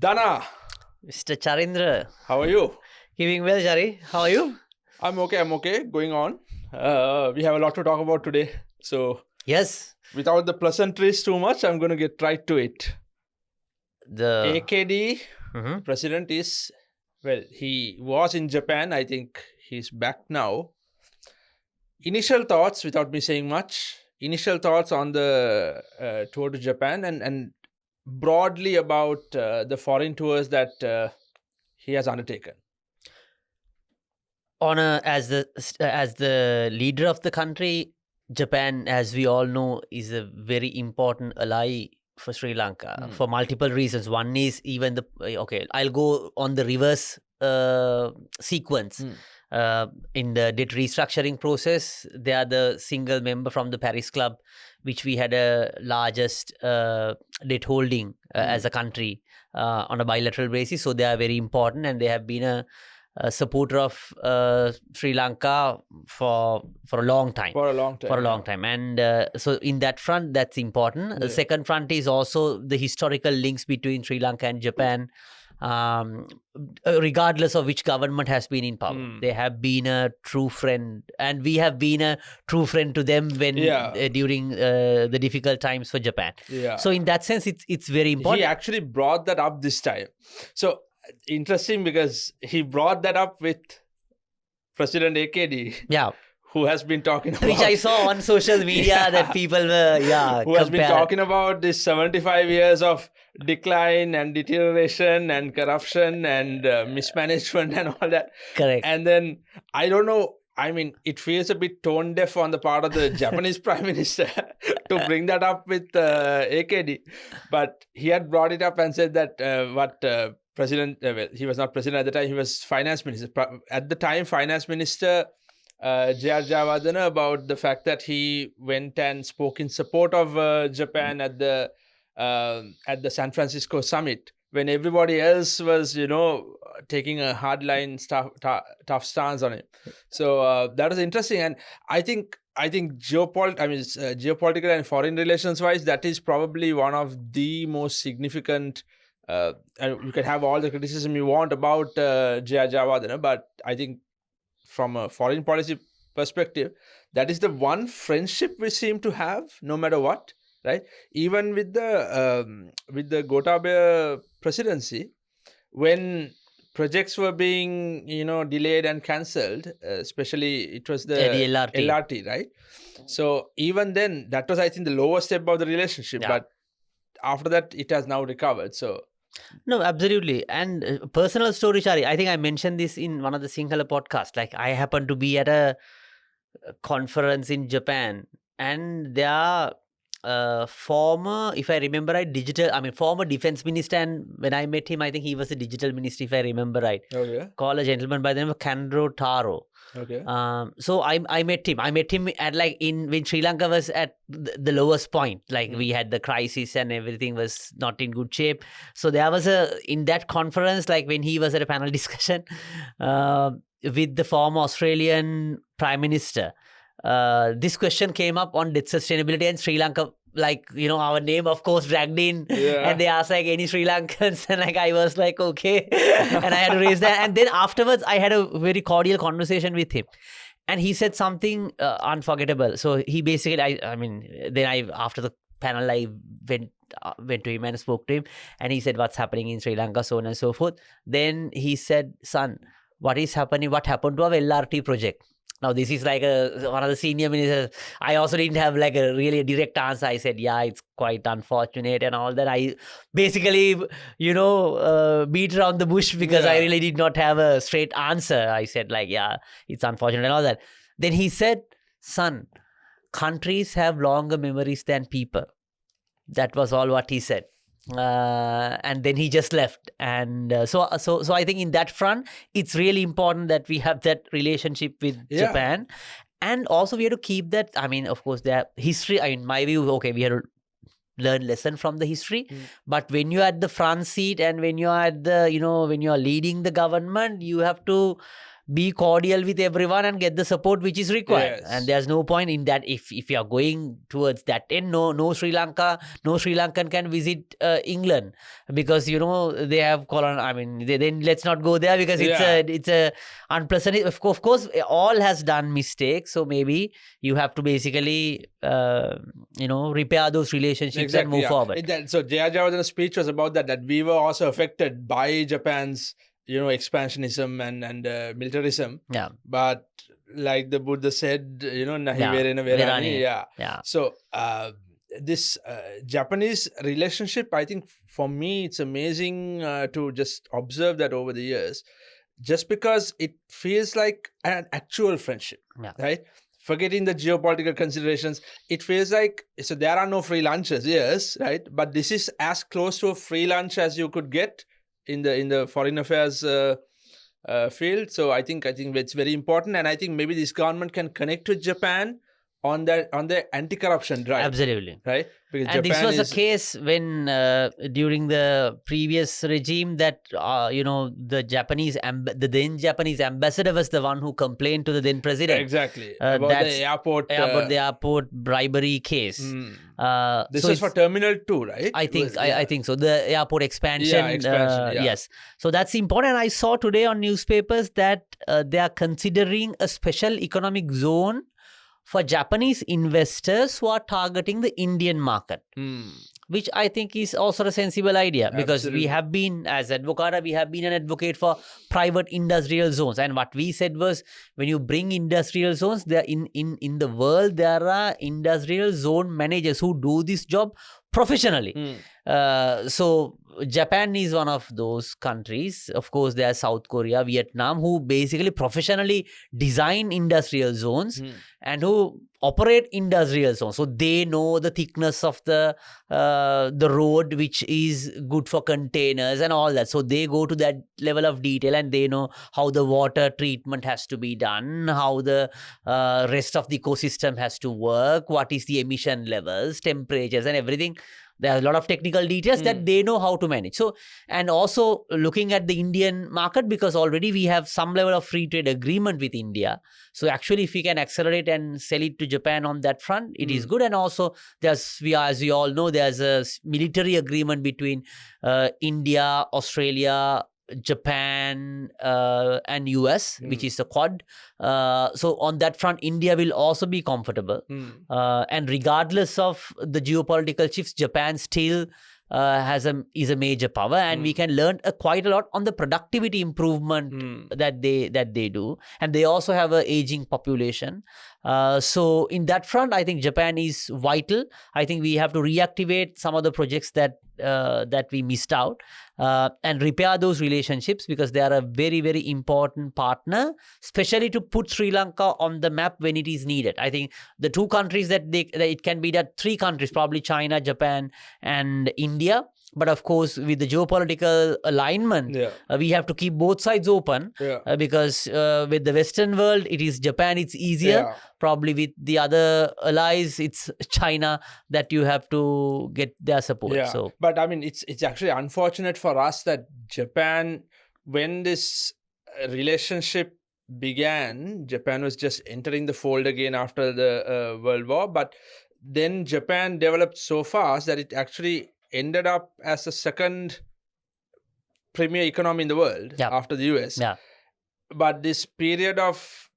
Dana, Mr. Charindra, how are you? keeping well, Chari. How are you? I'm okay. Going on. We have a lot to talk about today. So, Yes, without the pleasantries too much, I'm going to get right to it. the AKD Mhm. president is, he was in Japan. I think he's back now. Initial thoughts, without me saying much, initial thoughts on the tour to Japan and broadly about the foreign tours that he has undertaken. as the leader of the country, Japan, as we all know, is a very important ally for Sri Lanka for multiple reasons. One is even I'll go on the reverse sequence. In the debt restructuring process, they are the single member from the Paris Club, which we had a largest debt holding as a country on a bilateral basis. So they are very important, and they have been a supporter of Sri Lanka for a long time. And so in that front, that's important. The second front is also the historical links between Sri Lanka and Japan. Regardless of which government has been in power, they have been a true friend, and we have been a true friend to them when during the difficult times for Japan. So in that sense, it's very important. He actually brought that up this time. So interesting, because he brought that up with President AKD. Yeah. Who has been talking about... Which I saw on social media that people were, who has been talking about this 75 years of decline and deterioration and corruption and mismanagement and all that. Correct. And then, I don't know, I mean, it feels a bit tone deaf on the part of the Japanese Prime Minister to bring that up with AKD. But he had brought it up and said that he was not president at the time, he was finance minister. At the time, finance minister... Jayarjavadana, about the fact that he went and spoke in support of Japan at the San Francisco summit, when everybody else was, taking a hardline tough stance on it. So that was interesting, and I think geopolitical and foreign relations wise, that is probably one of the most significant. And you can have all the criticism you want about Jayarjavadana, but I think, from a foreign policy perspective, that is the one friendship we seem to have, no matter what, right? Even with the Gotabaya presidency, when projects were being, delayed and cancelled, especially it was the LRT, right? So even then, that was, I think, the lower step of the relationship. Yeah. But after that, it has now recovered. So. No, absolutely. And personal story, Chari, I think I mentioned this in one of the Sinhala podcasts. Like, I happened to be at a conference in Japan, and there are former, if I remember right, former defense minister, and when I met him, I think he was a digital minister, if I remember right. Okay. Called a gentleman by the name of Kandro Taro. Okay. So I met him. I met him at when Sri Lanka was at the lowest point. We had the crisis and everything was not in good shape. So there was in that conference, when he was at a panel discussion with the former Australian Prime Minister, this question came up on debt sustainability, and Sri Lanka, our name, of course, dragged in. Yeah. And they asked, any Sri Lankans, and I was like, okay. And I had to raise that. And then afterwards, I had a very cordial conversation with him. And he said something unforgettable. So he basically, after the panel, I went to him and spoke to him. And he said, what's happening in Sri Lanka, so on and so forth. Then he said, son, what happened to our LRT project? Now, this is one of the senior ministers. I also didn't have a really direct answer. I said, yeah, it's quite unfortunate and all that. I basically, beat around the bush because I really did not have a straight answer. I said, yeah, it's unfortunate and all that. Then he said, son, countries have longer memories than people. That was all what he said. And then he just left. And so I think in that front, it's really important that we have that relationship with Japan. And also we have to keep that, of course, their history, in my view, we have to learn lesson from the history. But when you're at the front seat and when you're at the, when you're leading the government, you have to be cordial with everyone and get the support which is required. Yes. And there's no point in that if you are going towards that end. No Sri Lankan can visit England because they have then let's not go there because it's a unpleasant. Of course, all has done mistakes. So maybe you have to basically repair those relationships and move forward. So J.R. Javadan's speech was about that we were also affected by Japan's expansionism and militarism. Yeah. But like the Buddha said, nahi Yeah. verena verani. Yeah. So this Japanese relationship, I think for me, it's amazing to just observe that over the years, just because it feels like an actual friendship, right? Forgetting the geopolitical considerations, it feels like, so there are no free lunches, yes, right? But this is as close to a free lunch as you could get in the foreign affairs field. So I think it's very important, and I think maybe this government can connect with Japan on the anti-corruption drive. Absolutely. Right? Because and Japan this was the case when during the previous regime that the then Japanese ambassador was the one who complained to the then president. Exactly. About the airport bribery case. This is for Terminal 2, right? I think so. The airport expansion. Yeah. Yes. So that's important. I saw today on newspapers that they are considering a special economic zone for Japanese investors who are targeting the Indian market, which I think is also a sensible idea. Because we have been, as Advocata, we have been an advocate for private industrial zones. And what we said was, when you bring industrial zones, there in the world, there are industrial zone managers who do this job professionally. So Japan is one of those countries. Of course, there are South Korea, Vietnam, who basically professionally design industrial zones and who operate industrial zones. So they know the thickness of the road, which is good for containers and all that. So they go to that level of detail, and they know how the water treatment has to be done, how the rest of the ecosystem has to work, what is the emission levels, temperatures and everything. There are a lot of technical details that they know how to manage. So, and also looking at the Indian market, because already we have some level of free trade agreement with India. So actually, if we can accelerate and sell it to Japan on that front, it is good. And also, as we all know, there's a military agreement between India, Australia, Japan and US, which is the Quad. So on that front, India will also be comfortable. And regardless of the geopolitical shifts, Japan still is a major power, and we can learn quite a lot on the productivity improvement that they do. And they also have an aging population. So in that front, I think Japan is vital. I think we have to reactivate some of the projects that we missed out and repair those relationships, because they are a very, very important partner, especially to put Sri Lanka on the map when it is needed. I think the two countries that it can be that three countries, probably China, Japan and India. But of course, with the geopolitical alignment, we have to keep both sides open because with the Western world, it is Japan, it's easier. Probably with the other allies, it's China that you have to get their support. So, but I mean, it's actually unfortunate for us that Japan, when this relationship began, Japan was just entering the fold again after the World War. But then Japan developed so fast that it actually ended up as the second premier economy in the world after the US. But this period of,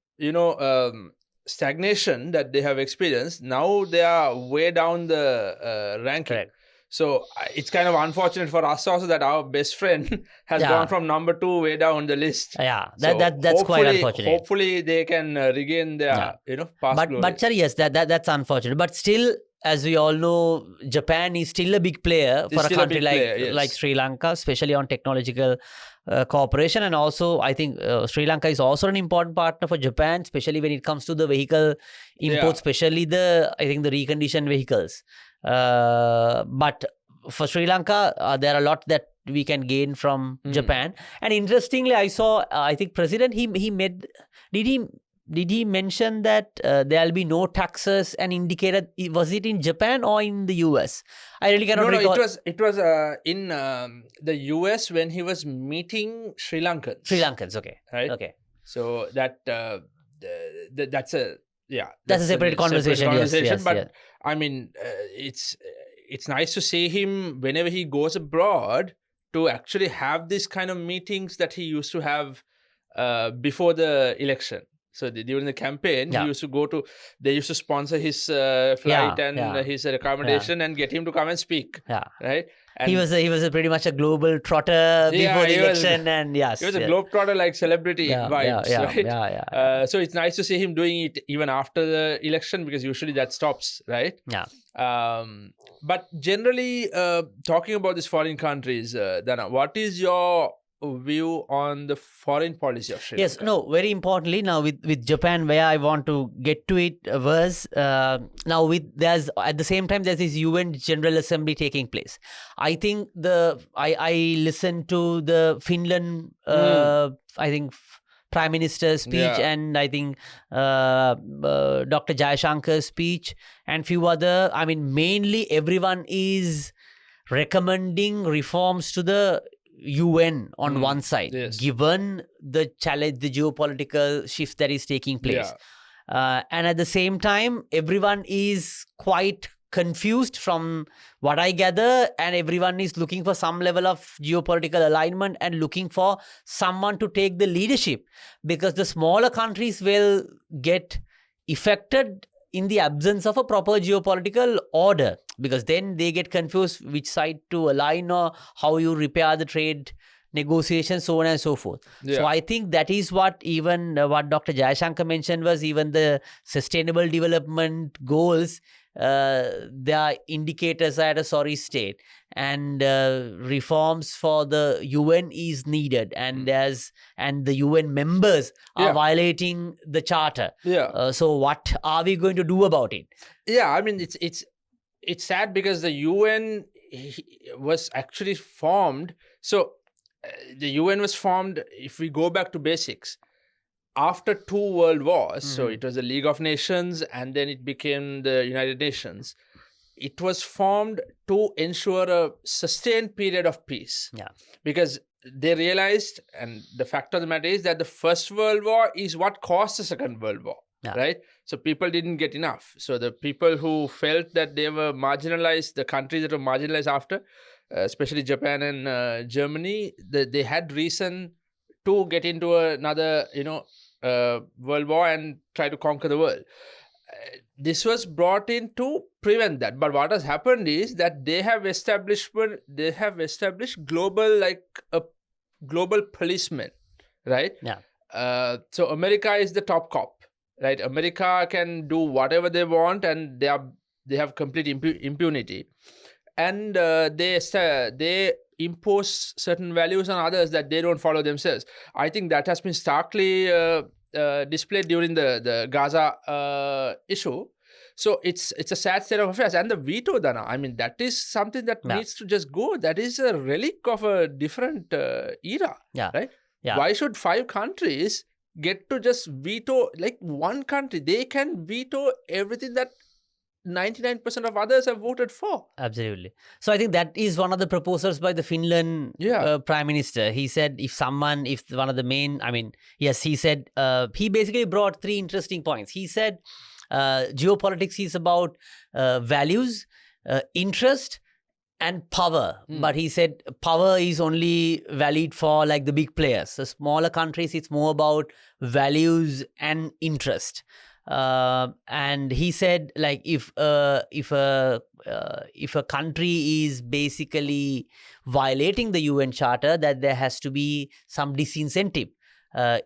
stagnation that they have experienced, now they are way down the ranking. Correct. So it's kind of unfortunate for us also that our best friend has gone from number 2 way down the list. That's quite unfortunate. Hopefully they can regain their, past glory. But yes, that's unfortunate. But still, as we all know, Japan is still a big player for a country like Sri Lanka, especially on technological cooperation. And also, I think Sri Lanka is also an important partner for Japan, especially when it comes to the vehicle imports, especially the reconditioned vehicles. But for Sri Lanka, there are a lot that we can gain from Japan. And interestingly, I saw, I think President, did he mention that there'll be no taxes and indicated, was it in Japan or in the US? I really cannot recall. It was in the US when he was meeting Sri Lankans. Sri Lankans, okay. Right? Okay. So that's a That's a separate conversation. Yes, but yes. I mean, it's nice to see him whenever he goes abroad to actually have these kind of meetings that he used to have before the election. So during the campaign, he Yeah. used to go to. They used to sponsor his flight and his accommodation and get him to come and speak. Yeah. Right. And He was a pretty much a global trotter before the he was- election, and yes, he was a yes. globetrotter like celebrity vibes, right? Yeah. So it's nice to see him doing it even after the election, because usually that stops, right? Yeah. But generally, talking about these foreign countries, Dana, what is your view on the foreign policy of Sri Yes, Lanka? no, very importantly, now with Japan, where I want to get to it was now there's at the same time there's this UN General Assembly taking place. I think I listened to the Finland I think Prime Minister's speech, and I think Dr. Jayashankar's speech, and few other. I mean, mainly everyone is recommending reforms to the UN on one side, given the challenge, the geopolitical shift that is taking place. And at the same time, everyone is quite confused from what I gather, and everyone is looking for some level of geopolitical alignment and looking for someone to take the leadership, because the smaller countries will get affected in the absence of a proper geopolitical order, because then they get confused which side to align or how you repair the trade negotiations, so on and so forth. So I think that is what even what Dr. Jayashankar mentioned was even the sustainable development goals, their indicators are at a sorry state, and reforms for the UN is needed, and the UN members are violating the charter. So what are we going to do about it? I mean, it's sad because the UN was actually formed. So the UN was formed, if we go back to basics, after 2 world wars. So it was the League of Nations, and then it became the United Nations. It was formed to ensure a sustained period of peace. Because they realized, and the fact of the matter is that the First World War is what caused the Second World War. Right? So people didn't get enough. So the people who felt that they were marginalized, the countries that were marginalized after, especially Japan and Germany, they had reason to get into another, world war and try to conquer the world. This was brought in to prevent that. But what has happened is that they have established global, like a global policeman, right? So America is the top cop. Right, America can do whatever they want, and they have complete impunity, and they impose certain values on others that they don't follow themselves. I think that has been starkly displayed during the Gaza issue. So it's a sad state of affairs. And the veto, Dana, I mean, that is something that needs to just go. That is a relic of a different era. Right? Why should 5 countries get to just veto, like one country? They can veto everything that 99% of others have voted for. Absolutely. So I think that is one of the proposals by the Finland Prime Minister. He said he said he basically brought 3 interesting points. He said geopolitics is about values, interest, and power. But he said power is only valid for like the big players. The smaller countries, it's more about values and interest. And he said, like, if a country is basically violating the UN Charter, that there has to be some disincentive.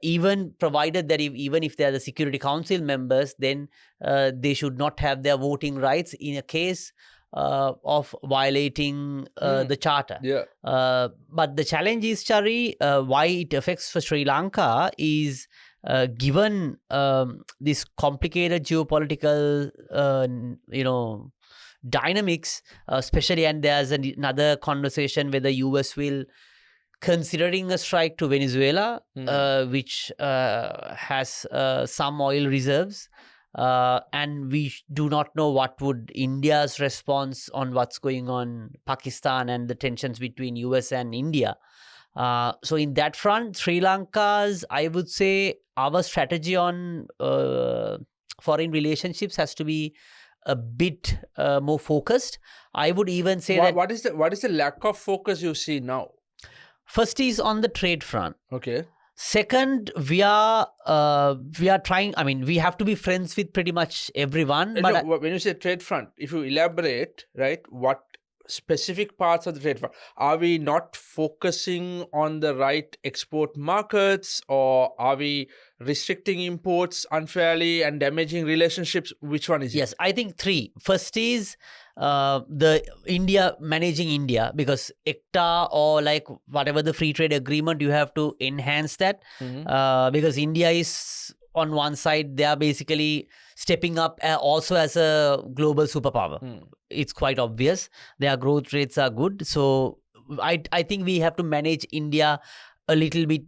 Even provided that even if they are the Security Council members, then they should not have their voting rights in a case of violating the charter. But the challenge is, Chari, why it affects for Sri Lanka is given this complicated geopolitical dynamics, especially, and there's another conversation whether US will considering a strike to Venezuela, which has some oil reserves. And we do not know what would India's response on what's going on Pakistan and the tensions between US and India. So in that front, Sri Lanka's, I would say, our strategy on foreign relationships has to be a bit more focused. I would even say that what is the lack of focus you see now? first is on the trade front. Okay. Second, we are trying. I mean, we have to be friends with pretty much everyone. And But no, when you say trade front, if you elaborate, right, what specific parts of the trade front are we not focusing on the right export markets, or are we restricting imports unfairly and damaging relationships? Which one is it? yes, I think three. First is the India managing India, because ECTA or like whatever the free trade agreement, you have to enhance that because India is on one side, they are basically stepping up also as a global superpower. It's quite obvious. Their growth rates are good. So I think we have to manage India a little bit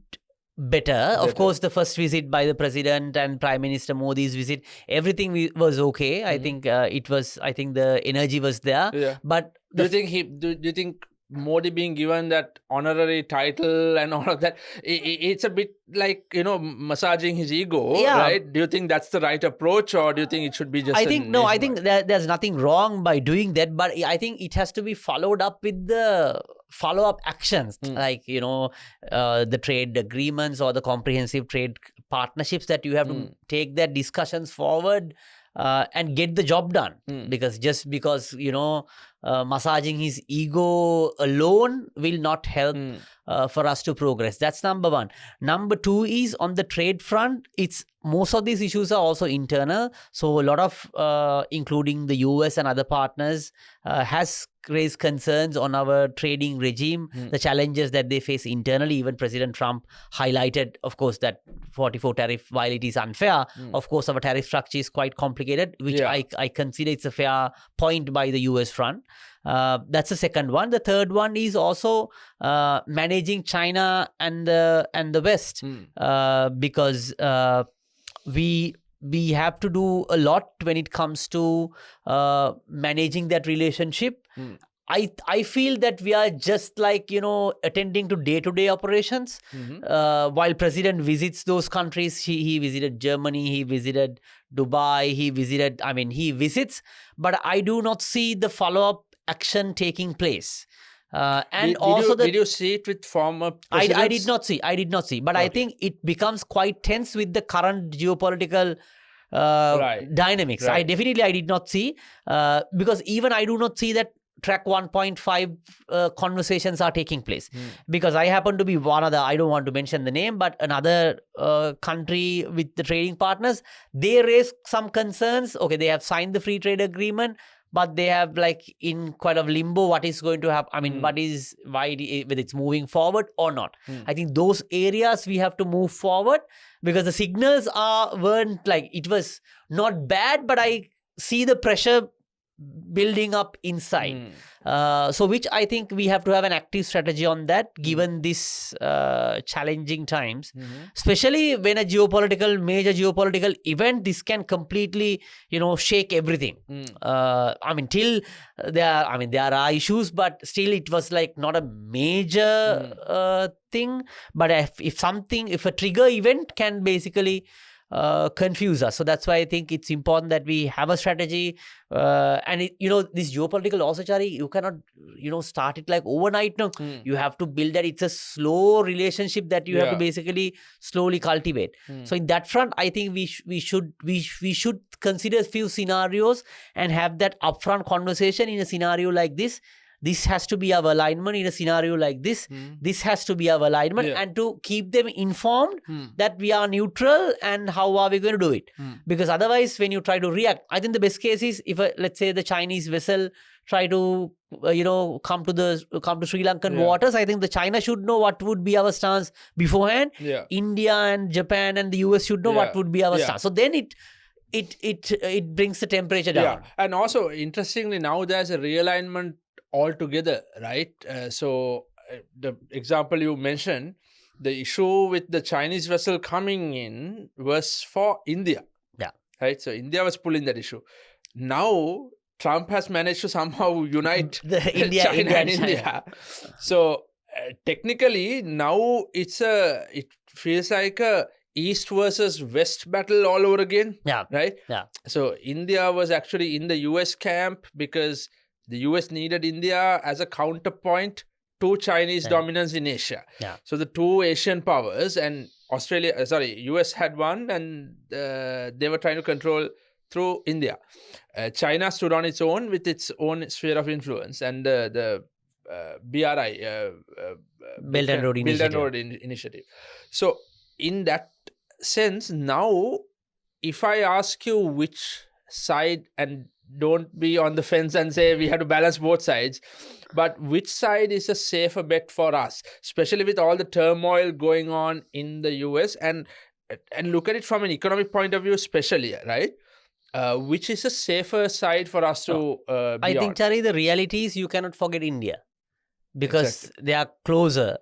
better. Of course, the first visit by the president and Prime Minister Modi's visit, everything was okay. I think it was. I think the energy was there. Yeah. But do you think Modi being given that honorary title and all of that, it's a bit like, massaging his ego, right? Do you think that's the right approach, or do you think it should be just? I think no. I think there's nothing wrong by doing that, but I think it has to be followed up with the follow-up actions, like the trade agreements or the comprehensive trade partnerships, that you have to take their discussions forward and get the job done. Because just because massaging his ego alone will not help for us to progress. That's number one. Number two is on the trade front. It's most of these issues are also internal. So a lot of, including the US and other partners, has raised concerns on our trading regime, the challenges that they face internally. Even President Trump highlighted, of course, that 44 tariff, while it is unfair, of course, our tariff structure is quite complicated, which I consider it's a fair point by the US front. That's the second one. The third one is also managing China and the West, because we have to do a lot when it comes to managing that relationship. I feel that we are just like, attending to day-to-day operations. While President visits those countries, he visited Germany, he visited Dubai, he visits, but I do not see the follow-up action taking place. And did you see it with former presidents? I did not see. But I think it becomes quite tense with the current geopolitical dynamics. Right. I did not see, because even I do not see that track 1.5 conversations are taking place. Because I happen to be one other, I don't want to mention the name, but another country with the trading partners, they raised some concerns. Okay, they have signed the free trade agreement, but they have like in quite of limbo what is going to happen. I mean, whether it's moving forward or not. I think those areas we have to move forward, because the signals weren't like, it was not bad, but I see the pressure building up inside. So which I think we have to have an active strategy on that, given this challenging times, especially when a major geopolitical event, this can completely, shake everything. Till there are issues, but still it was like not a major thing. But if a trigger event can basically confuse us. So that's why I think it's important that we have a strategy. And this geopolitical also, Chari, you cannot, start it like overnight. No, you have to build that. It's a slow relationship that you have to basically slowly cultivate. So in that front, I think we should consider a few scenarios and have that upfront conversation. In a scenario like this has to be our alignment. In a scenario like this has to be our alignment, and to keep them informed that we are neutral and how are we going to do it. Because otherwise, when you try to react, I think the best case is if, let's say, the Chinese vessel try to, come to Sri Lankan waters, I think the China should know what would be our stance beforehand. India and Japan and the US should know what would be our stance. So then it brings the temperature down. And also, interestingly, now there's a realignment altogether, right? So the example you mentioned, the issue with the Chinese vessel coming in was for India. Right? So India was pulling that issue. Now Trump has managed to somehow unite China and India. So technically now it feels like a East versus West battle all over again. Yeah. Right. Yeah. So India was actually in the US camp because the US needed India as a counterpoint to Chinese dominance in Asia. Yeah. So the two Asian powers and US had one, and they were trying to control through India. China stood on its own with its own sphere of influence, and the BRI, Belt and Road Initiative. So in that sense, now if I ask you which side, and don't be on the fence and say we have to balance both sides, but which side is a safer bet for us, especially with all the turmoil going on in the US, and look at it from an economic point of view, especially, right? Which is a safer side for us to be I think, on? Chari, the reality is you cannot forget India because they are closer,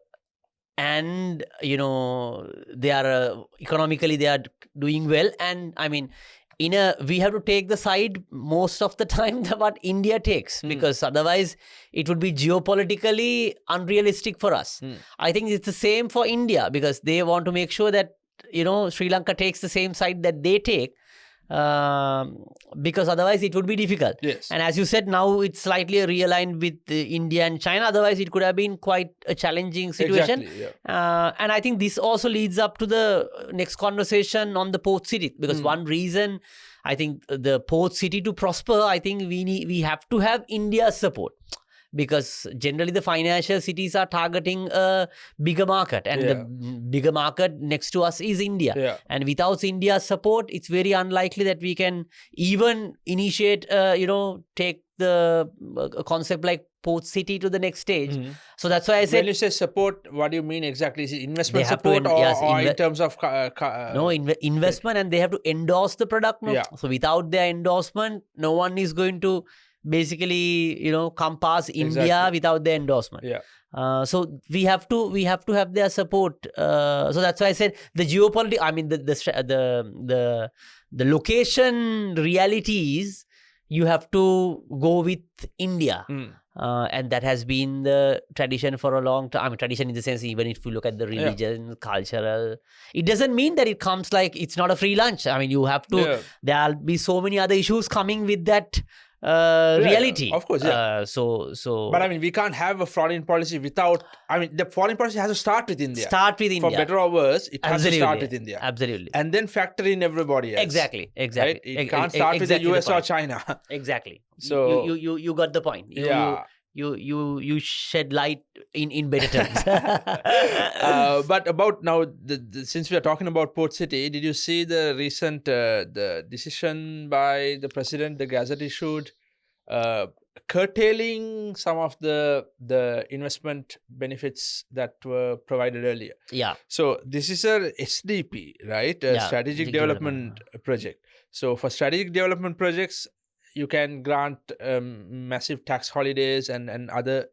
and they are economically they are doing well, and I mean we have to take the side most of the time what India takes, because otherwise it would be geopolitically unrealistic for us. I think it's the same for India, because they want to make sure that Sri Lanka takes the same side that they take, because otherwise it would be difficult. Yes. And as you said, now it's slightly realigned with India and China. Otherwise, it could have been quite a challenging situation. Exactly, yeah. And I think this also leads up to the next conversation on the port city, because one reason I think the port city to prosper, I think we have to have India's support. Because generally the financial cities are targeting a bigger market, and the bigger market next to us is India. Yeah. And without India's support, it's very unlikely that we can even initiate, take the concept like port city to the next stage. So that's why I said... When you say support, what do you mean exactly? Is it investment They have support to or in terms of... investment, and they have to endorse the product. No? Yeah. So without their endorsement, no one is going to basically come past India without their endorsement. Yeah. So we have to have their support. So that's why I said the geopolitics. I mean the location realities. You have to go with India. And that has been the tradition for a long time. I mean, tradition in the sense, even if you look at the religion, cultural, it doesn't mean that it comes like it's not a free lunch. I mean, you have to, there'll be so many other issues coming with that reality. Of course, yeah. But I mean, we can't have a foreign policy without, I mean, the foreign policy has to start with India. For better or worse, it has to start with India. Absolutely. And then factor in everybody else. Exactly. Right? It can't start with the US or China. Exactly. So you got the point. You shed light in better terms. But about now, since we are talking about Port City, did you see the recent the decision by the president, the Gazette issued, curtailing some of the investment benefits that were provided earlier? Yeah. So this is a SDP, right? Strategic Development Project. So for strategic development projects, you can grant massive tax holidays and other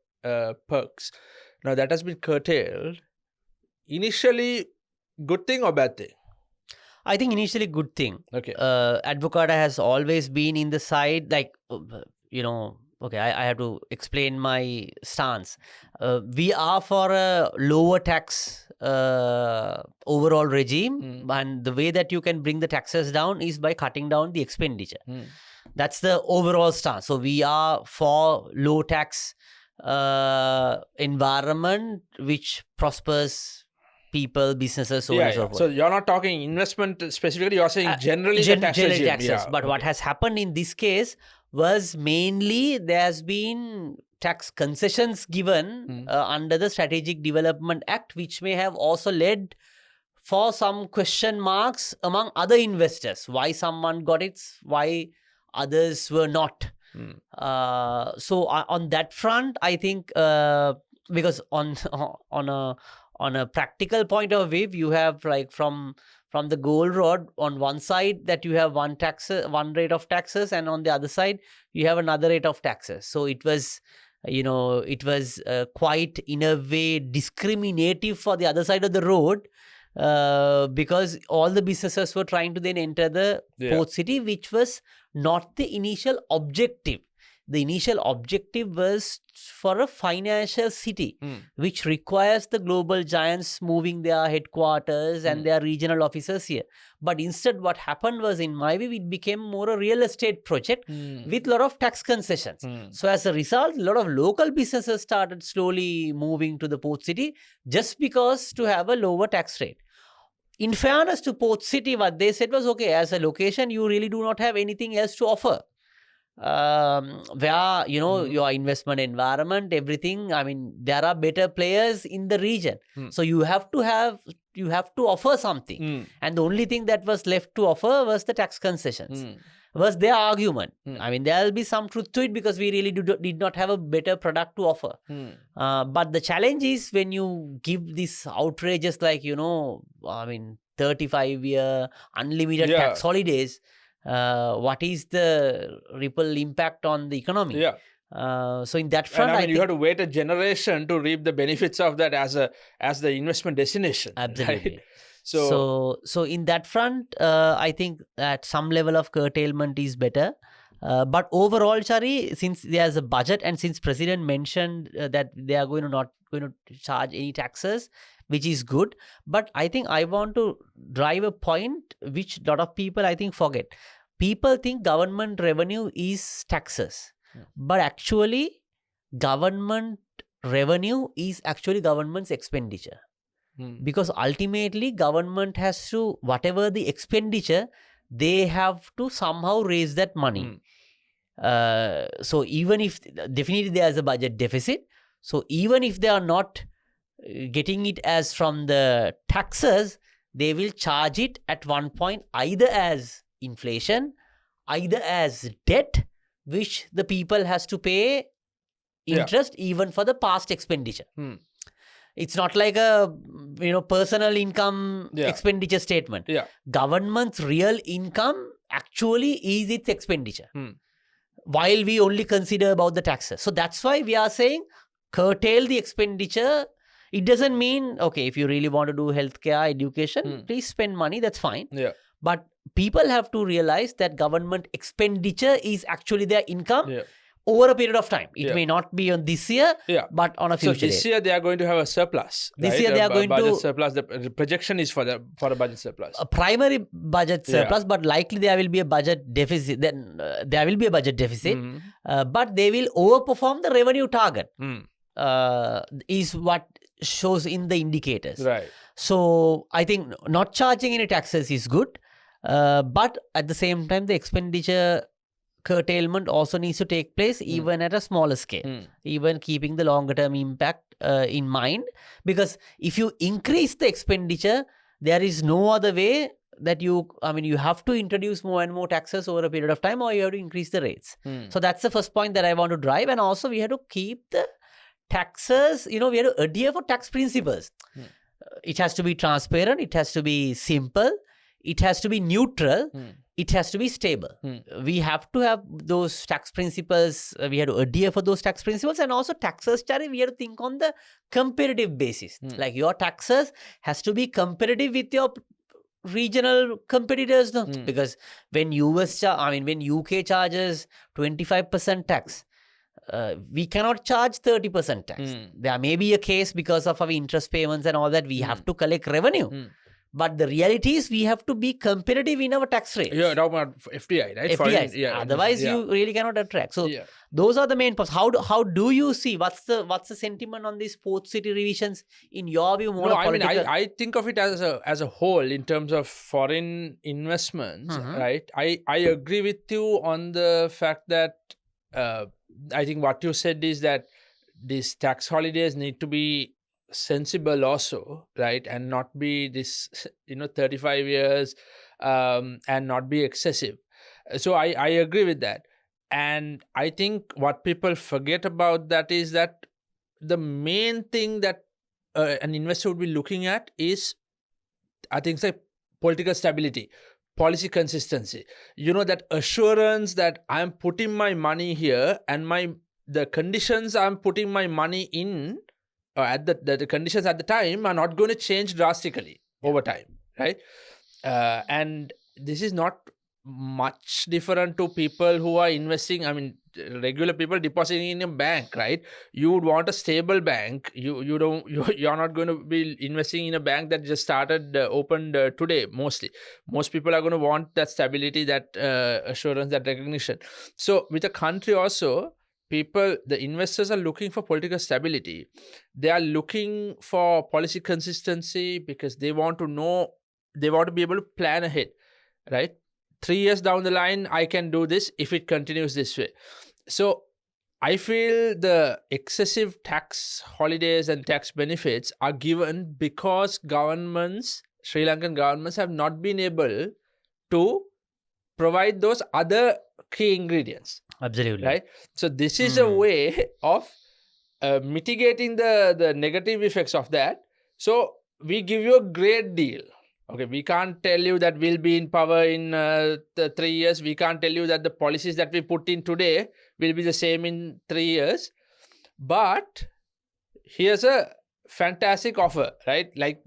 perks. Now that has been curtailed. Initially, good thing or bad thing? I think initially good thing. Okay. Advocata has always been in the side, like, okay, I have to explain my stance. We are for a lower tax overall regime, and the way that you can bring the taxes down is by cutting down the expenditure. That's the overall stance. So we are for low tax environment which prospers people, businesses, so on and so forth. So you're not talking investment specifically, you're saying generally the tax regime. Taxes. But what has happened in this case was mainly there has been tax concessions given under the Strategic Development Act, which may have also led for some question marks among other investors. Why someone got it, why others were not. So on that front, I think because on a practical point of view, you have like from the gold rod on one side that you have one rate of taxes, and on the other side you have another rate of taxes. So it was quite in a way discriminative for the other side of the road. Because all the businesses were trying to then enter the port city, which was not the initial objective. the initial objective was for a financial city, which requires the global giants moving their headquarters and their regional offices here. But instead, what happened was, in my view, it became more a real estate project with a lot of tax concessions. So as a result, a lot of local businesses started slowly moving to the port city just because to have a lower tax rate. In fairness to Port City, what they said was, okay, as a location, you really do not have anything else to offer. Where, your investment environment, everything, I mean, there are better players in the region. So you have to offer something. And the only thing that was left to offer was the tax concessions. Was their argument. I mean, there will be some truth to it because we really did not have a better product to offer. But the challenge is when you give this outrageous, 35-year unlimited tax holidays, what is the ripple impact on the economy? So in that front, and I mean, you have to wait a generation to reap the benefits of that as the investment destination. Absolutely. Right? So in that front, I think at some level of curtailment is better. But overall, Chari, since there's a budget and since President mentioned that they are not going to charge any taxes, which is good. But I think I want to drive a point which a lot of people, I think, forget. People think government revenue is taxes. But actually, government revenue is actually government's expenditure. Because ultimately, government has to, whatever the expenditure, they have to somehow raise that money. So even if, definitely there is a budget deficit, so even if they are not getting it as from the taxes, they will charge it at one point either as inflation, either as debt, which the people has to pay interest even for the past expenditure. It's not like a personal income expenditure statement. Government's real income actually is its expenditure, while we only consider about the taxes. So that's why we are saying curtail the expenditure. It doesn't mean, okay, if you really want to do healthcare, education, please spend money, that's fine. But people have to realize that government expenditure is actually their income over a period of time. It may not be on this year, but on a future. So this year they are going to have a surplus. This year they are going budget to surplus. The projection is for a budget surplus. A primary budget surplus, but likely there will be a budget deficit. Then there will be a budget deficit, but they will overperform the revenue target. Is what shows in the indicators. Right. So I think not charging any taxes is good, but at the same time the expenditure curtailment also needs to take place even at a smaller scale, even keeping the longer term impact in mind. Because if you increase the expenditure, there is no other way that you have to introduce more and more taxes over a period of time, or you have to increase the rates. So that's the first point that I want to drive. And also we have to keep the taxes, we have to adhere for tax principles. It has to be transparent, it has to be simple, it has to be neutral, it has to be stable. We have to have those tax principles, we have to adhere for those tax principles. And also taxes, we have to think on the comparative basis. Like your taxes has to be competitive with your regional competitors. Because when when UK charges 25% tax, we cannot charge 30% tax. There may be a case because of our interest payments and all that, we have to collect revenue. But the reality is we have to be competitive in our tax rates. You're talking about FDI, right? FDIs. Otherwise, you really cannot attract. So those are the main points. How do you see, what's the sentiment on these port city revisions in your view? More I think of it as a whole in terms of foreign investments, right? I agree with you on the fact that I think what you said is that these tax holidays need to be sensible also, right? And not be this 35 years and not be excessive. So I agree with that. And I think what people forget about that is that the main thing that an investor would be looking at is, I think, say, political stability, policy consistency, that assurance that I'm putting my money here and the conditions I'm putting my money in at the conditions at the time are not going to change drastically over time, right? And this is not much different to people who are investing. I mean, regular people depositing in a bank, right? You would want a stable bank. You're not going to be investing in a bank that just opened today. Most people are going to want that stability, that assurance, that recognition. So with a country also, the investors are looking for political stability. They are looking for policy consistency because they want to be able to plan ahead, right? 3 years down the line, I can do this if it continues this way. So I feel the excessive tax holidays and tax benefits are given because Sri Lankan governments have not been able to provide those other key ingredients. Absolutely. Right? So this is a way of mitigating the negative effects of that. So we give you a great deal. Okay, we can't tell you that we'll be in power in 3 years. We can't tell you that the policies that we put in today will be the same in 3 years. But here's a fantastic offer, right? Like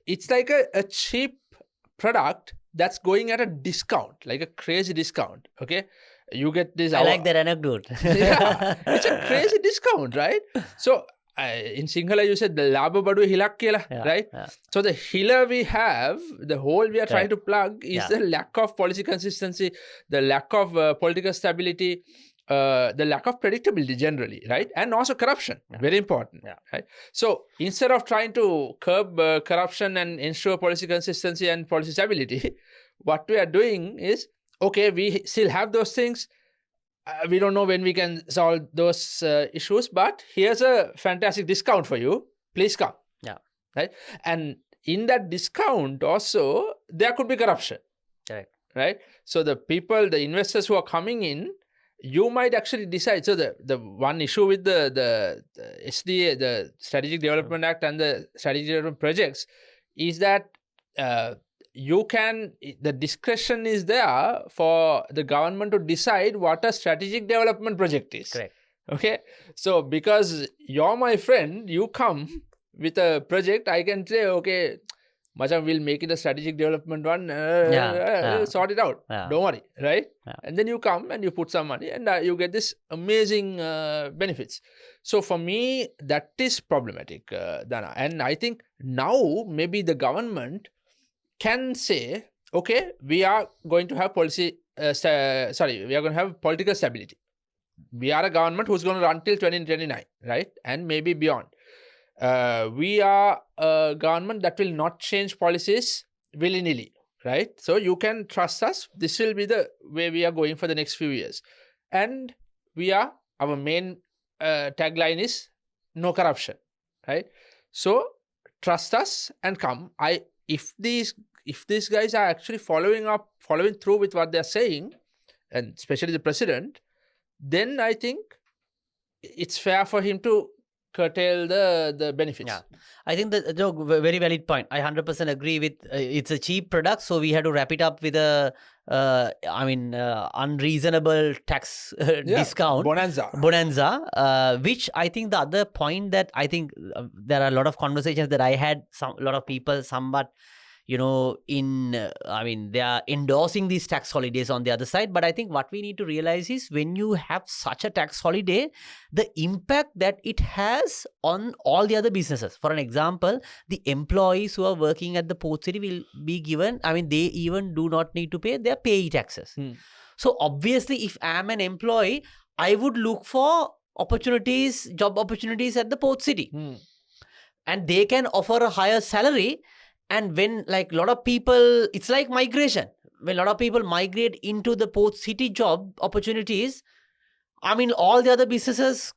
it's like a cheap product that's going at a discount, like a crazy discount. Okay, you get this. I like that anecdote. Yeah, it's a crazy discount, right? So in Sinhala, you said the laba badu hilak kela, right? Yeah. So the hila we have, the hole we are trying to plug is the lack of policy consistency, the lack of political stability, the lack of predictability generally, right? And also corruption, very important, right? So instead of trying to curb corruption and ensure policy consistency and policy stability, what we are doing is, okay, we still have those things. We don't know when we can solve those issues, but here's a fantastic discount for you. Please come. Yeah. Right. And in that discount also, there could be corruption. Correct. Right. So the investors who are coming in, you might actually decide. So the one issue with the SDA, the Strategic Development Act and the Strategic Development Projects is that the discretion is there for the government to decide what a strategic development project is. Correct. Okay. So because you're my friend, you come with a project, I can say, okay, Macam, we'll make it a strategic development one. Sort it out. Yeah. Don't worry. Right. Yeah. And then you come and you put some money and you get this amazing benefits. So for me, that is problematic, Dana. And I think now maybe the government can say, okay, we are going to have we are going to have political stability. We are a government who's going to run till 2029, right? And maybe beyond. We are a government that will not change policies willy-nilly, right? So you can trust us. This will be the way we are going for the next few years. And our main tagline is no corruption, right? So trust us and come. If these guys are actually following through with what they're saying, and especially the president, then I think it's fair for him to curtail the benefits. Yeah, I think that's a very valid point. I 100% agree with it's a cheap product, so we had to wrap it up with a unreasonable tax discount bonanza, which I think the other point that I think there are a lot of conversations that I had, a lot of people somewhat they are endorsing these tax holidays on the other side. But I think what we need to realize is when you have such a tax holiday, the impact that it has on all the other businesses. For an example, the employees who are working at the port city will be given, they even do not need to pay their payee taxes. So obviously, if I'm an employee, I would look for job opportunities at the port city. And they can offer a higher salary. And when a lot of people, it's like migration. When a lot of people migrate into the port city job opportunities, all the other businesses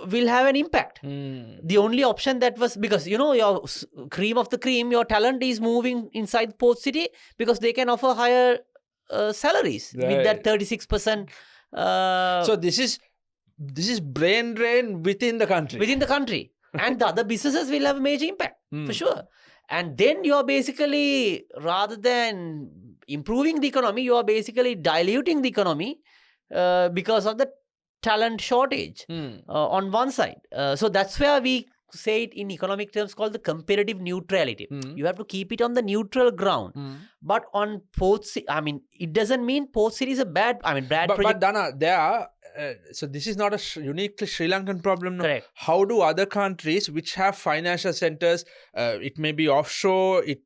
will have an impact. The only option that was, because, your cream of the cream, your talent is moving inside port city because they can offer higher salaries with that 36%. So this is brain drain within the country. And the other businesses will have a major impact, for sure. And then you are basically, rather than improving the economy, you are basically diluting the economy because of the talent shortage on one side. So that's where we say it in economic terms called the comparative neutrality. You have to keep it on the neutral ground. But on Port City, I mean, it doesn't mean Port City is a bad project. But Dana, there are, so this is not a uniquely Sri Lankan problem. No? Correct. How do other countries which have financial centers, it may be offshore, it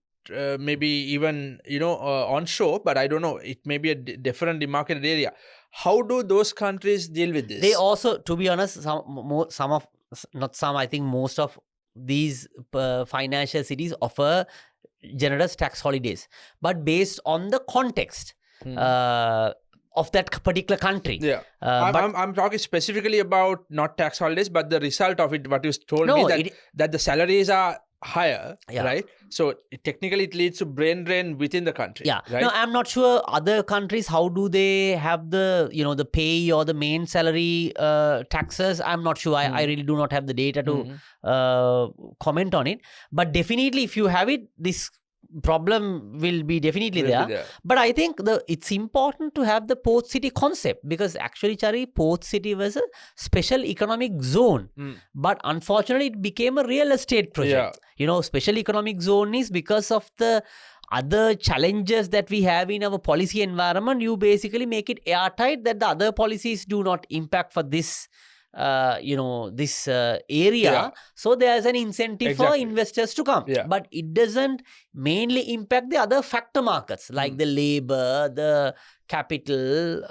maybe even, onshore, but I don't know, it may be a different demarcated area. How do those countries deal with this? They also, to be honest, I think most of these financial cities offer generous tax holidays, but based on the context of that particular country. Yeah, I'm talking specifically about not tax holidays, but the result of it. What you told me that the salaries are higher, right? So technically it leads to brain drain within the country. Yeah. Right? No, I'm not sure other countries, how do they have the, the pay or the main salary taxes? I'm not sure. I really do not have the data to comment on it. But definitely if you have it, this problem will be definitely there. But I think it's important to have the Port City concept, because actually, Chari, Port City was a special economic zone. But unfortunately, it became a real estate project. Special economic zone is because of the other challenges that we have in our policy environment. You basically make it airtight that the other policies do not impact for this this area. So there's an incentive for investors to come. But it doesn't mainly impact the other factor markets like the labor, the capital,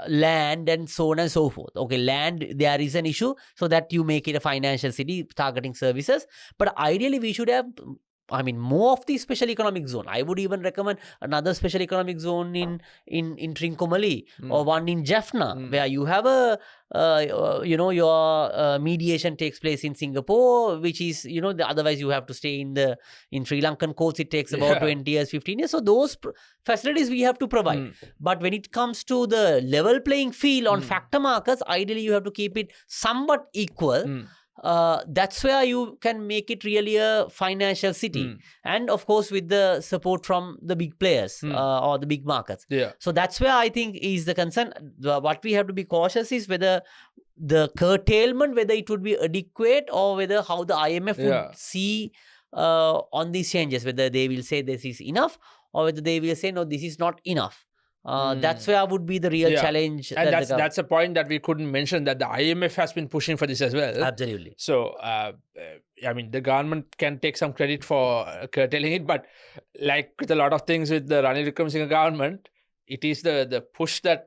land, and so on and so forth. Okay, land, there is an issue, so that you make it a financial city targeting services. But ideally, we should have more of the special economic zone. I would even recommend another special economic zone in Trincomalee or one in Jaffna, where you have your mediation takes place in Singapore, which is, otherwise you have to stay in Sri Lankan courts. It takes about 20 years, 15 years. So those facilities we have to provide. But when it comes to the level playing field on factor markets, ideally you have to keep it somewhat equal. That's where you can make it really a financial city, and of course with the support from the big players or the big markets. So that's where I think is the concern. What we have to be cautious is whether the curtailment, whether it would be adequate, or whether how the IMF would see on these changes, whether they will say this is enough, or whether they will say no, this is not enough. That's where would be the real challenge. And that's a point that we couldn't mention, that the IMF has been pushing for this as well. Absolutely. So, the government can take some credit for curtailing it, but like with a lot of things with the Ranil Wickremesinghe government, it is the push that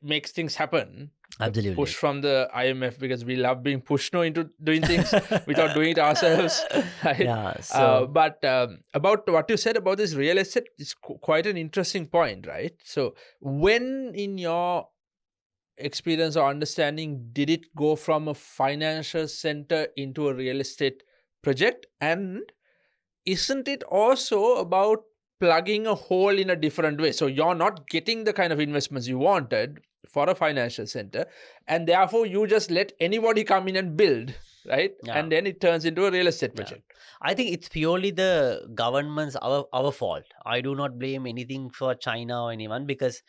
makes things happen. Absolutely. Push from the IMF, because we love being pushed into doing things without doing it ourselves. Right? Yeah. So, but about what you said about this real estate, it's quite an interesting point, right? So when, in your experience or understanding, did it go from a financial center into a real estate project? And isn't it also about plugging a hole in a different way? So you're not getting the kind of investments you wanted for a financial center, and therefore you just let anybody come in and build, right? And then it turns into a real estate project. I think it's purely the government's our fault. I do not blame anything for China or anyone, because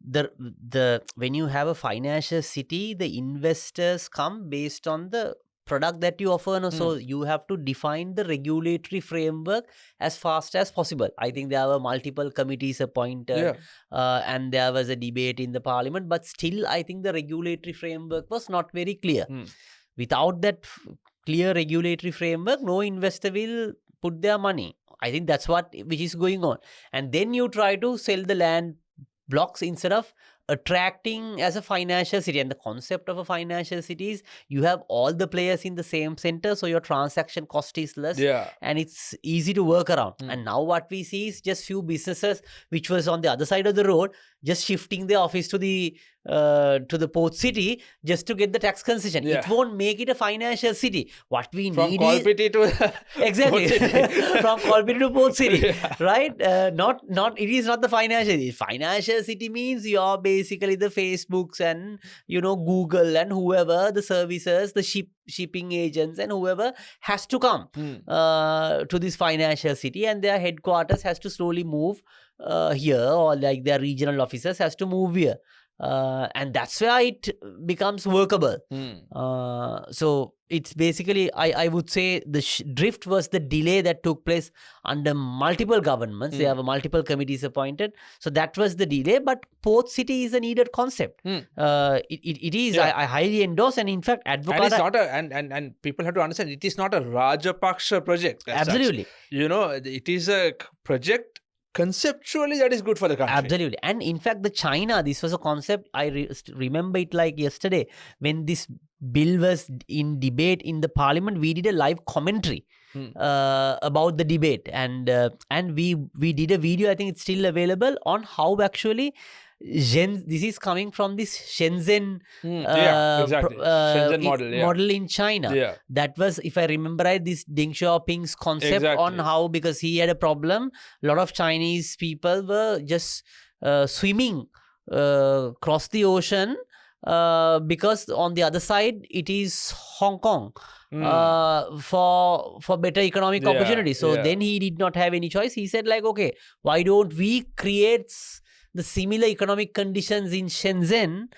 the when you have a financial city, the investors come based on the product that you offer. So you have to define the regulatory framework as fast as possible. I think there were multiple committees appointed and there was a debate in the parliament, but still I think the regulatory framework was not very clear. Without that clear regulatory framework, no investor will put their money. I think that's which is going on. And then you try to sell the land blocks instead of attracting as a financial city. And the concept of a financial city is you have all the players in the same center, so your transaction cost is less and it's easy to work around. And now what we see is just few businesses which was on the other side of the road just shifting their office to the Port City just to get the tax concession. It won't make it a financial city. What we need Colpetty to exactly from Colpetty to Port City, right? Not it is not the financial city. Financial city means you're basically the Facebooks and Google and whoever the services, the shipping agents and whoever has to come to this financial city, and their headquarters has to slowly move here, or like their regional officers has to move here. and that's where it becomes workable. So it's basically, I would say the drift was the delay that took place under multiple governments. There were multiple committees appointed. So that was the delay. But Port City is a needed concept. It is. Yeah. I highly endorse. And in fact, And it's Advocata. not and people have to understand, it is not a Rajapaksa project. As Absolutely. Such. You know, it is a project conceptually that is good for the country. Absolutely. And in fact, China, this was a concept, I remember it like yesterday, when this bill was in debate in the parliament, we did a live commentary about the debate, and we did a video, I think it's still available, on how actually this is coming from this Shenzhen Shenzhen model in China. Yeah. That was, if I remember right, this Deng Xiaoping's concept on how, because he had a problem, a lot of Chinese people were just swimming across the ocean because on the other side it is Hong Kong for better economic opportunity. So then he did not have any choice. He said like, okay, why don't we create the similar economic conditions in Shenzhen,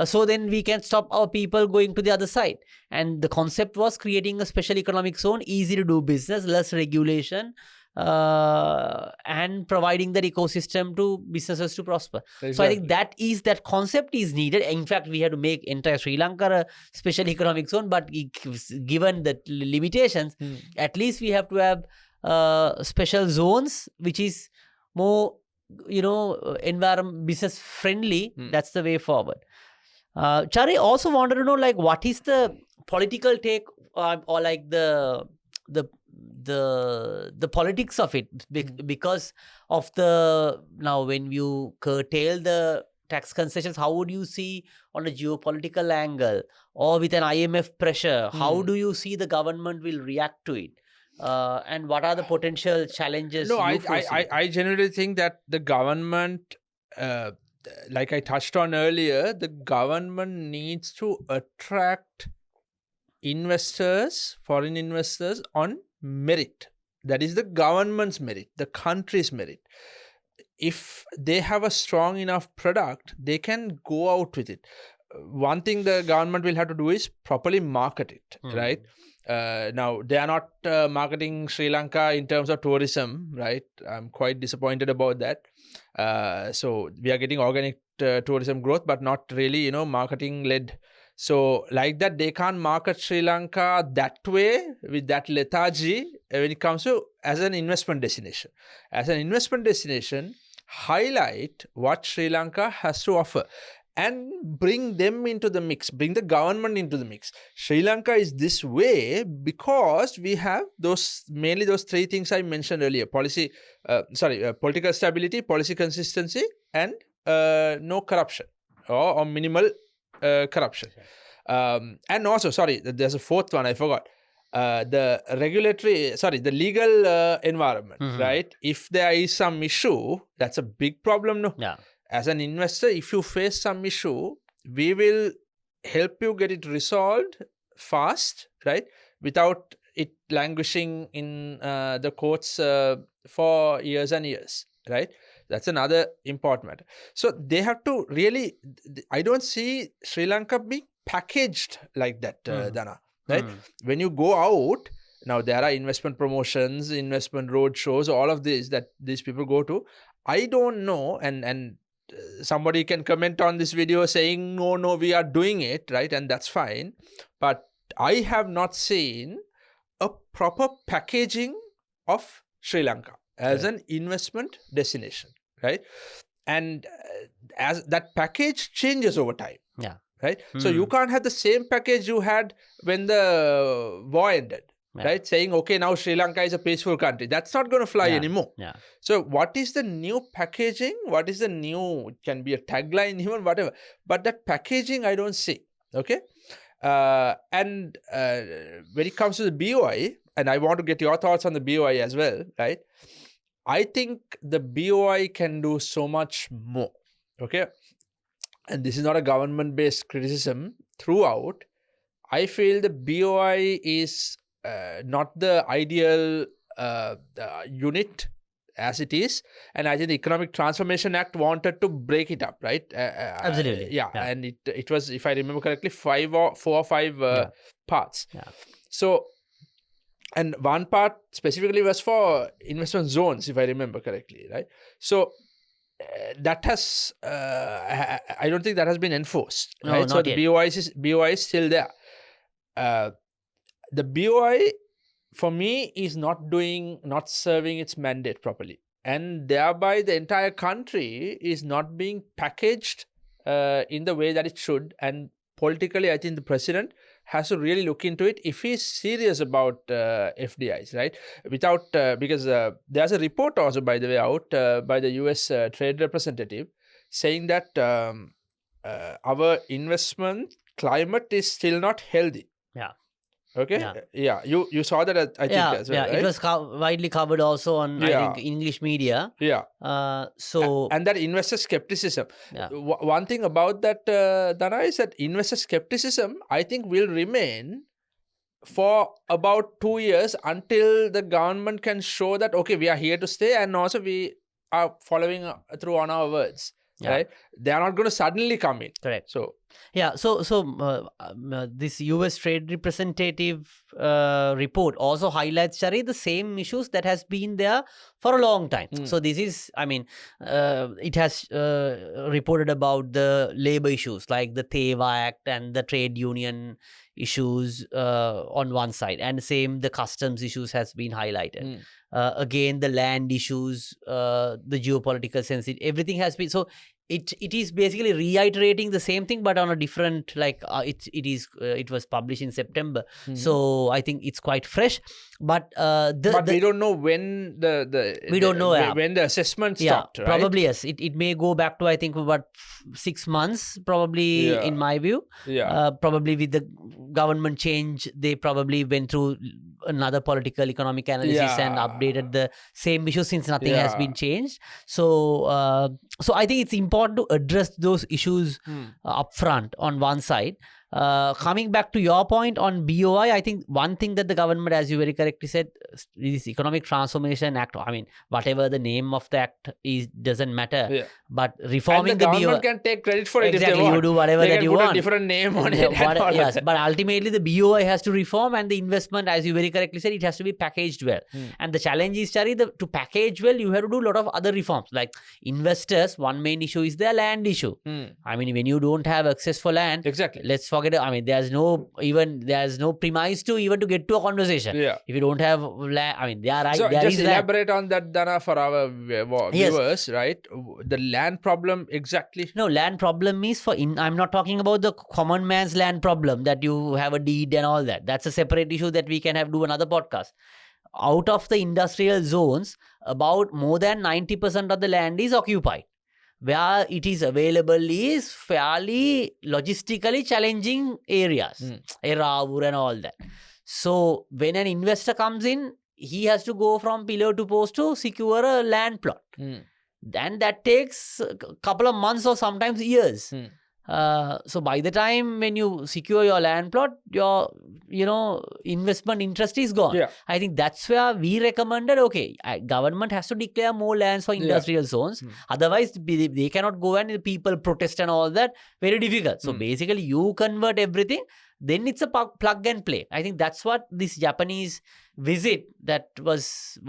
so then we can stop our people going to the other side. And the concept was creating a special economic zone, easy to do business, less regulation, and providing that ecosystem to businesses to prosper. Exactly. So I think that concept is needed. In fact, we had to make entire Sri Lanka a special economic zone, but given the limitations, at least we have to have special zones which is more, environment business friendly. That's the way forward. Chari also wanted to know, like, what is the political take or like the politics of it, because of now when you curtail the tax concessions, how would you see on a geopolitical angle or with an IMF pressure, how do you see the government will react to it? And what are the potential challenges? No, I generally think that the government, like I touched on earlier, the government needs to attract investors, foreign investors, on merit. That is the government's merit, the country's merit. If they have a strong enough product, they can go out with it. One thing the government will have to do is properly market it, right? Now, they are not marketing Sri Lanka in terms of tourism, right? I'm quite disappointed about that. So we are getting organic tourism growth, but not really, marketing led. So like that, they can't market Sri Lanka that way with that lethargy when it comes to as an investment destination. As an investment destination, highlight what Sri Lanka has to offer and bring them into the mix, bring the government into the mix. Sri Lanka is this way because we have mainly those three things I mentioned earlier: political stability, policy consistency, and no corruption or minimal corruption. And also, there's a fourth one I forgot. The legal environment, right? If there is some issue, that's a big problem, no? Yeah. As an investor, if you face some issue, we will help you get it resolved fast, right? Without it languishing in the courts for years and years, right? That's another important matter. So they have to really, I don't see Sri Lanka being packaged like that, Dana, right? When you go out, now there are investment promotions, investment road shows, all of this that these people go to. I don't know, and somebody can comment on this video saying, no, we are doing it, right? And that's fine. But I have not seen a proper packaging of Sri Lanka as an investment destination, right? And as that package changes over time, right? So you can't have the same package you had when the war ended. Right? Saying, okay, now Sri Lanka is a peaceful country. That's not going to fly anymore. So what is the new packaging? What is the new, it can be a tagline, even whatever. But that packaging, I don't see. Okay? And when it comes to the BOI, and I want to get your thoughts on the BOI as well, right? I think the BOI can do so much more. Okay? And this is not a government-based criticism throughout. I feel the BOI is not the ideal unit as it is, and I think the Economic Transformation Act wanted to break it up, right? Absolutely. Yeah, and it was, if I remember correctly, 4 or 5 parts. Yeah. So, and one part specifically was for investment zones, if I remember correctly, right? So that has, I don't think that has been enforced, No, right? So not the yet. BOI is still there. The BOI, for me, is not serving its mandate properly, and thereby the entire country is not being packaged in the way that it should. And politically, I think the president has to really look into it if he's serious about FDIs, right? Because there's a report also, by the way, out by the US trade representative saying that our investment climate is still not healthy. Yeah. Okay. Yeah. You saw that, I think, as well, right? It was widely covered also on, I think, English media. Yeah. So And that investor skepticism. Yeah. One thing about that, Dana, is that investor skepticism, I think, will remain for about 2 years until the government can show that, okay, we are here to stay, and also we are following through on our words. Right? They are not going to suddenly come in. Correct. So this US trade representative report also highlights, Chari, the same issues that has been there for a long time. So this is, I mean, it has reported about the labor issues like the TEVA Act and the trade union issues on one side, and same the customs issues has been highlighted. Again, the land issues, the geopolitical sensitivity, everything has been, so it is basically reiterating the same thing, but on a different, like it was published in September. So I think it's quite fresh, but we don't know when when the assessment stopped, right? Probably yes. It may go back to, I think, about 6 months, probably, in my view. Probably with the government change, they probably went through another political economic analysis and updated the same issue, since nothing has been changed. So I think it's important to address those issues upfront on one side. Coming back to your point on BOI, I think one thing that the government, as you very correctly said, this Economic Transformation Act, I mean, whatever the name of the act is, doesn't matter. But reforming the BOI, government can take credit for it. Exactly, if they want. you do whatever that you want. They can put a different name on it. Yes, but ultimately the BOI has to reform, and the investment, as you very correctly said, it has to be packaged well. And the challenge is, Chari, to package well, you have to do a lot of other reforms. Like investors, one main issue is their land issue. I mean, when you don't have access for land, exactly. Let's forget. I mean, there's no premise to even to get to a conversation. If you don't have land, I mean, So just elaborate on that, Dana, for our viewers, right? The land problem, exactly. No, land problem is I'm not talking about the common man's land problem that you have a deed and all that. That's a separate issue that we can do another podcast. Out of the industrial zones, about more than 90% of the land is occupied. Where it is available is fairly logistically challenging areas, Eravur and all that. So when an investor comes in, he has to go from pillar to post to secure a land plot. And that takes a couple of months or sometimes years. So by the time when you secure your land plot, your investment interest is gone. I think that's where we recommended, okay, government has to declare more lands for industrial zones. Otherwise, they cannot go and the people protest and all that. Very difficult. So basically, you convert everything, then it's a plug and play. I think that's what this Japanese visit that was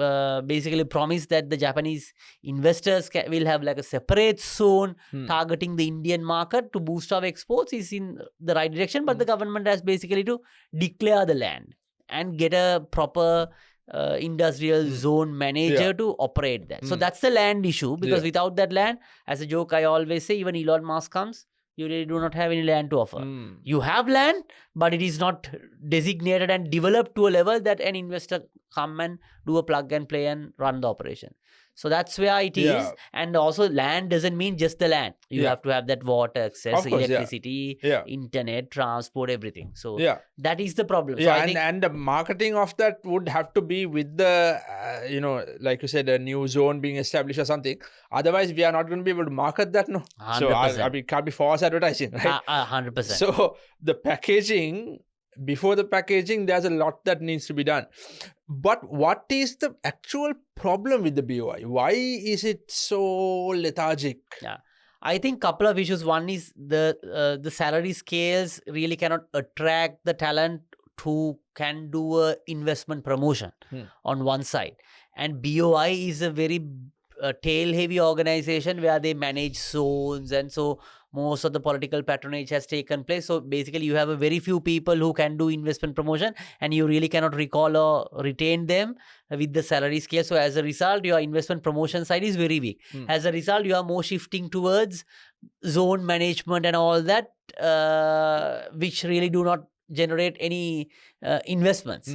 basically promised, that the Japanese investors will have like a separate zone targeting the Indian market to boost our exports, is in the right direction. But the government has basically to declare the land and get a proper industrial zone manager to operate that. So that's the land issue, because without that land, as a joke I always say, even Elon Musk comes, you really do not have any land to offer. You have land, but it is not designated and developed to a level that an investor come and do a plug and play and run the operation. So that's where it is. And also, land doesn't mean just the land. You have to have that water access, electricity, internet, transport, everything. So that is the problem. So I think, and the marketing of that would have to be with the, like you said, a new zone being established or something. Otherwise, we are not going to be able to market that, no? 100%. So it can't be false advertising, right? 100%. So the packaging, before the packaging, there's a lot that needs to be done. But what is the actual problem with the BOI? Why is it so lethargic? Yeah, I think couple of issues. One is the salary scales really cannot attract the talent who can do a investment promotion on one side, and BOI is a very tail heavy organization where they manage zones, and so most of the political patronage has taken place. So basically you have a very few people who can do investment promotion, and you really cannot recall or retain them with the salary scale. So as a result, your investment promotion side is very weak. As a result, you are more shifting towards zone management and all that, which really do not generate any investments.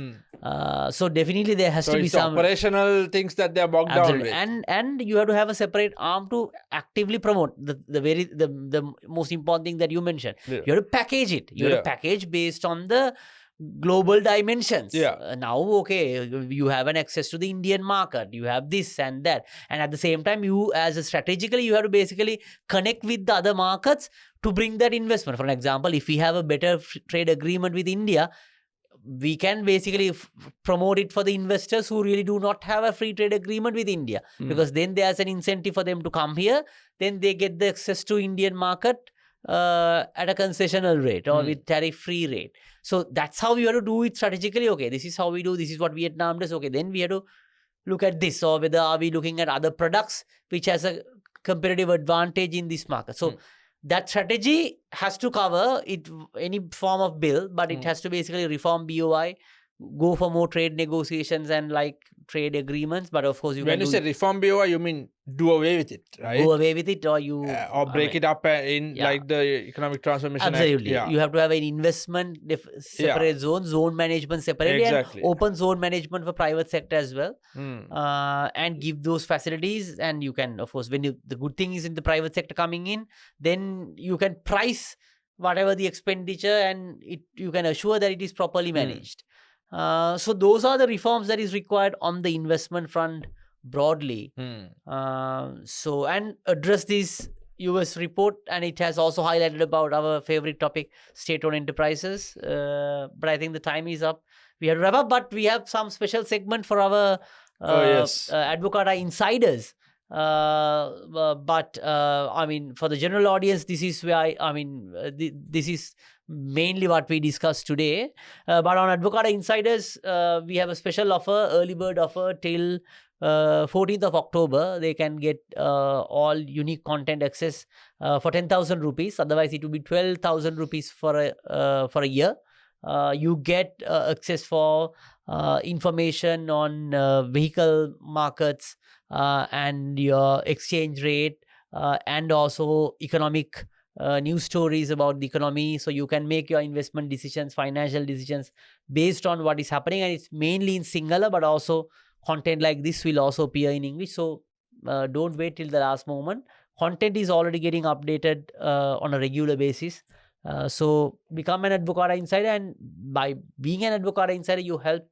So definitely there has to be some operational things that they are bogged down with. And you have to have a separate arm to actively promote the most important thing that you mentioned. You have to package it. You have to package based on the global dimensions. Now, okay, you have an access to the Indian market. You have this and that, and at the same time, you as a strategically, you have to basically connect with the other markets to bring that investment. For example, if we have a better trade agreement with India, we can basically promote it for the investors who really do not have a free trade agreement with India, because then there's an incentive for them to come here. Then they get the access to Indian market at a concessional rate or with tariff-free rate. So that's how we have to do it strategically. Okay, this is how we do. This is what Vietnam does. Okay, then we have to look at this, or whether are we looking at other products which has a competitive advantage in this market. So that strategy has to cover it, any form of bill, but it has to basically reform BOI, go for more trade negotiations and like trade agreements. But of course, when you say reform BOI, you mean do away with it, right? Go away with it, or you or break it up in like the Economic Transformation Absolutely. Act. You have to have an investment separate zone management separately, and open zone management for private sector as well, and give those facilities. And you can, of course, when the good thing is in the private sector coming in, then you can price whatever the expenditure, and you can assure that it is properly managed. So those are the reforms that is required on the investment front broadly. So, and address this US report, and it has also highlighted about our favorite topic, state-owned enterprises. But I think the time is up. We have to wrap up, but we have some special segment for our Advocata insiders. But I mean, for the general audience, this is where this is mainly what we discussed today. But on Advocata insiders, we have a special offer, early bird offer till 14th of October. They can get all unique content access for 10,000 rupees. Otherwise, it will be 12,000 rupees for a year. You get access for information on vehicle markets and your exchange rate, and also economic news stories about the economy. So you can make your investment decisions, financial decisions based on what is happening. And it's mainly in Sinhala, but also content like this will also appear in English. So don't wait till the last moment. Content is already getting updated on a regular basis. So become an Advocata insider, and by being an Advocata insider, you help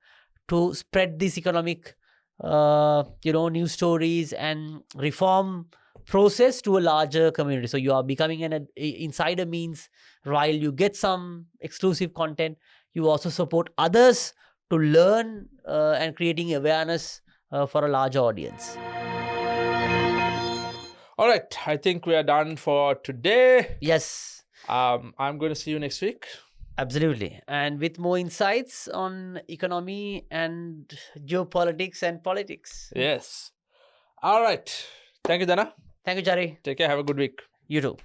to spread this economic news stories and reform process to a larger community. So you are becoming an insider means, while you get some exclusive content, you also support others to learn and creating awareness for a larger audience. All right, I think we are done for today. Yes. I'm going to see you next week. Absolutely. And with more insights on economy and geopolitics and politics. Yes. All right. Thank you, Dana. Thank you, Chari. Take care. Have a good week. You too.